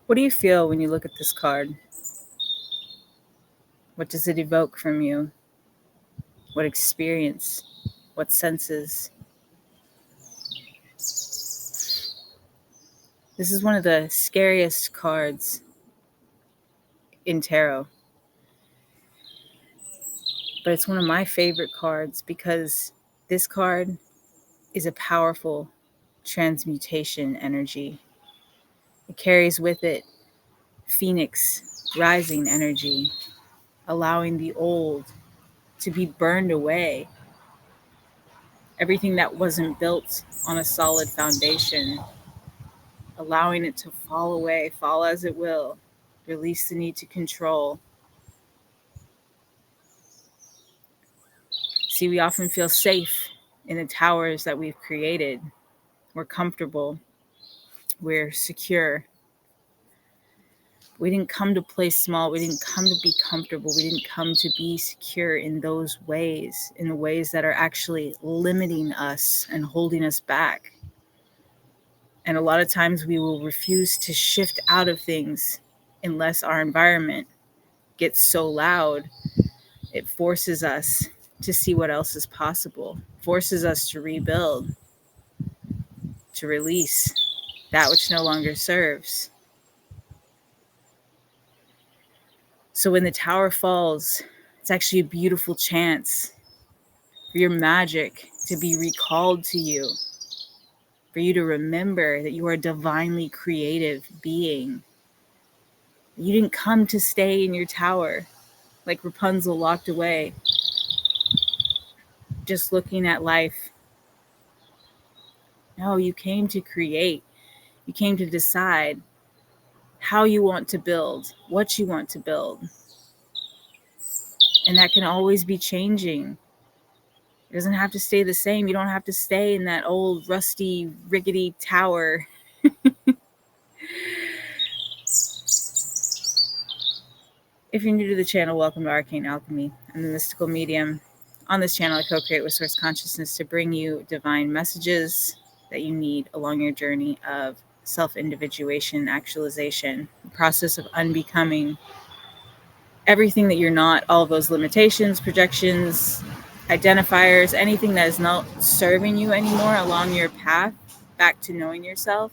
What do you feel when you look at this card? What does it evoke from you? What experience? What senses? This is one of the scariest cards in tarot, but it's one of my favorite cards because this card is a powerful transmutation energy. It carries with it phoenix rising energy, allowing the old to be burned away. Everything that wasn't built on a solid foundation, allowing it to fall away, fall as it will, release the need to control. See, we often feel safe in the towers that we've created. We're comfortable, we're secure. We didn't come to play small. We didn't come to be comfortable. We didn't come to be secure in those ways, in the ways that are actually limiting us and holding us back. And a lot of times we will refuse to shift out of things unless our environment gets so loud. It forces us to see what else is possible, forces us to rebuild, to release that which no longer serves. So when the tower falls, it's actually a beautiful chance for your magic to be recalled to you, for you to remember that you are a divinely creative being. You didn't come to stay in your tower like Rapunzel locked away, just looking at life. No, you came to create. You came to decide how you want to build, what you want to build. And that can always be changing. It doesn't have to stay the same. You don't have to stay in that old, rusty, rickety tower. If you're new to the channel, welcome to Arcane Alchemy. I'm the mystical medium. On this channel, I co-create with Source Consciousness to bring you divine messages that you need along your journey of self-individuation and actualization, the process of unbecoming everything that you're not, all of those limitations, projections, identifiers, anything that is not serving you anymore along your path back to knowing yourself.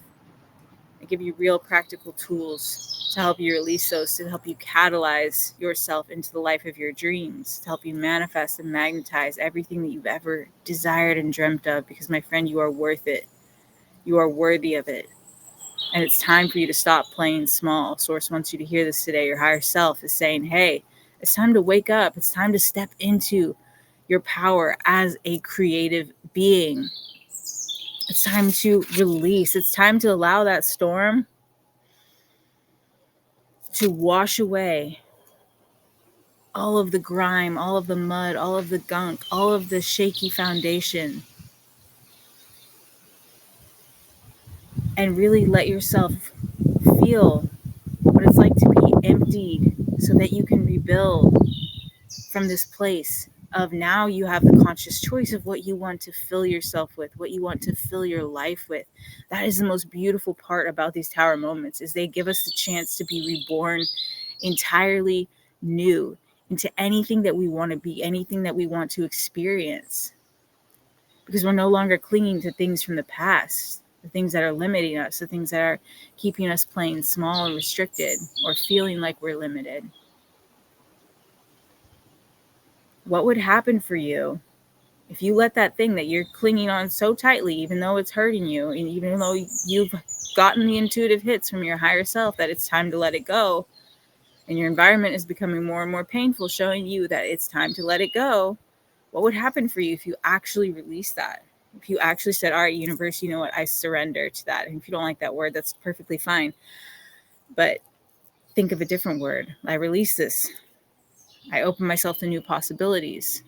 I give you real practical tools to help you release those, to help you catalyze yourself into the life of your dreams, to help you manifest and magnetize everything that you've ever desired and dreamt of, because my friend, you are worth it. You are worthy of it. And it's time for you to stop playing small. Source wants you to hear this today. Your higher self is saying, hey, it's time to wake up. It's time to step into your power as a creative being. It's time to release. It's time to allow that storm to wash away all of the grime, all of the mud, all of the gunk, all of the shaky foundation. And really let yourself feel what it's like to be emptied so that you can rebuild from this place of now you have the conscious choice of what you want to fill yourself with, what you want to fill your life with. That is the most beautiful part about these tower moments, is they give us the chance to be reborn entirely new into anything that we want to be, anything that we want to experience. Because we're no longer clinging to things from the past, the things that are limiting us, the things that are keeping us playing small and restricted or feeling like we're limited. What would happen for you if you let that thing that you're clinging on so tightly, even though it's hurting you, and even though you've gotten the intuitive hits from your higher self that it's time to let it go, and your environment is becoming more and more painful, showing you that it's time to let it go, what would happen for you if you actually released that? If you actually said, all right, universe, you know what, I surrender to that. And if you don't like that word, that's perfectly fine. But think of a different word. I release this. I open myself to new possibilities.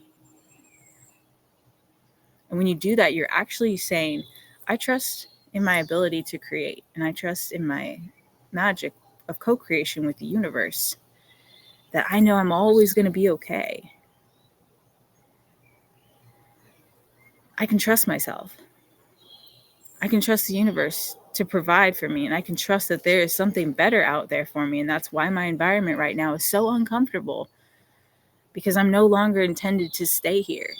And when you do that, you're actually saying, I trust in my ability to create, and I trust in my magic of co-creation with the universe, that I know I'm always going to be okay. I can trust myself. I can trust the universe to provide for me. And I can trust that there is something better out there for me. And that's why my environment right now is so uncomfortable, because I'm no longer intended to stay here.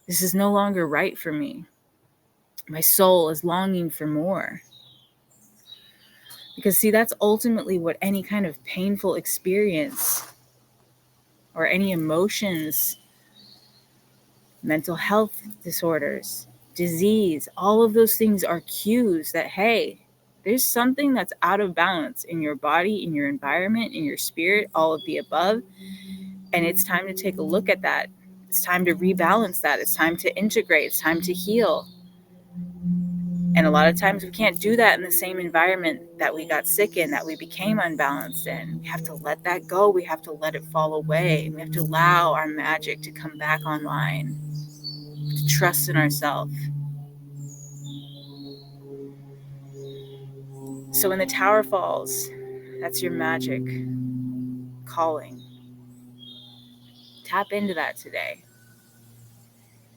This is no longer right for me. My soul is longing for more. Because, see, that's ultimately what any kind of painful experience or any emotions, mental health disorders, disease, all of those things are cues that, hey, there's something that's out of balance in your body, in your environment, in your spirit, all of the above. And it's time to take a look at that. It's time to rebalance that. It's time to integrate. It's time to heal. And a lot of times we can't do that in the same environment that we got sick in, that we became unbalanced in. We have to let that go. We have to let it fall away. We have to allow our magic to come back online, to trust in ourselves. So when the tower falls, that's your magic calling. Tap into that today.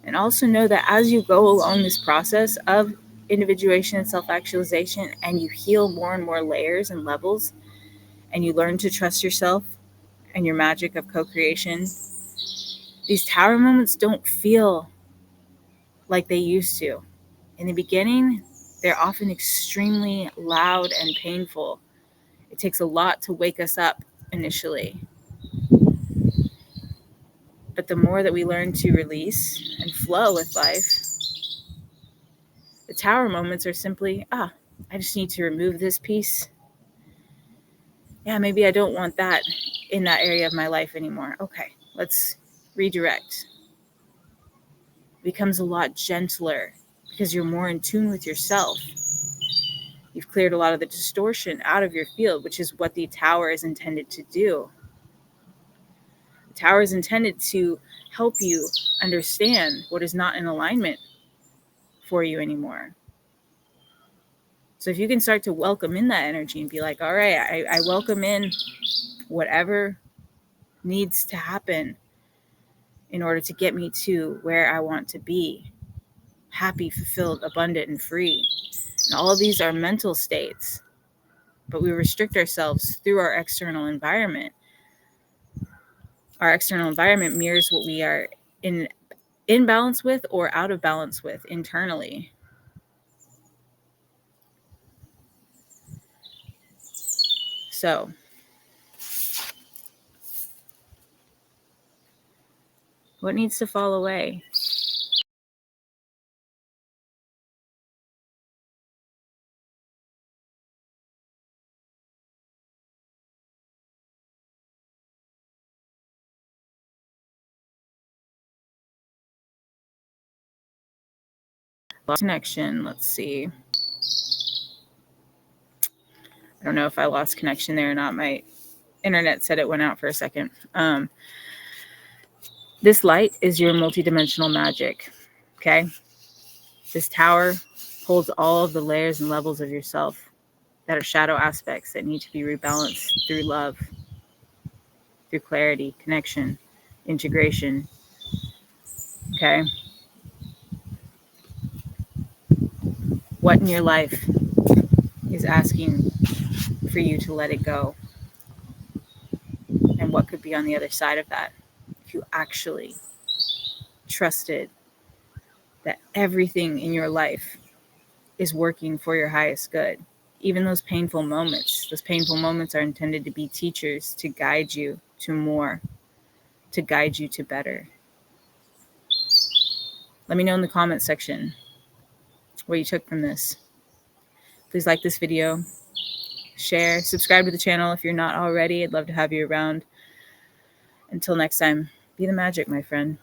And also know that as you go along this process of individuation and self-actualization, and you heal more and more layers and levels, and you learn to trust yourself and your magic of co-creation, these tower moments don't feel like they used to. In the beginning, they're often extremely loud and painful. It takes a lot to wake us up initially. But the more that we learn to release and flow with life, the tower moments are simply, I just need to remove this piece. Yeah, maybe I don't want that in that area of my life anymore. Okay, let's redirect. It becomes a lot gentler because you're more in tune with yourself. You've cleared a lot of the distortion out of your field, which is what the tower is intended to do. The tower is intended to help you understand what is not in alignment for you anymore. So if you can start to welcome in that energy and be like, all right, I welcome in whatever needs to happen in order to get me to where I want to be, happy, fulfilled, abundant, and free. And all of these are mental states, but we restrict ourselves through our external environment. Our external environment mirrors what we are in balance with or out of balance with internally. So what needs to fall away? Lost connection. Let's see. I don't know if I lost connection there or not. My internet said it went out for a second. This light is your multidimensional magic. Okay. This tower holds all of the layers and levels of yourself that are shadow aspects that need to be rebalanced through love, through clarity, connection, integration. Okay. What in your life is asking for you to let it go? And what could be on the other side of that if you actually trusted that everything in your life is working for your highest good? Even those painful moments are intended to be teachers to guide you to more, to guide you to better. Let me know in the comments section what you took from this. Please like this video, share, subscribe to the channel if you're not already. I'd love to have you around. Until next time, be the magic, my friend.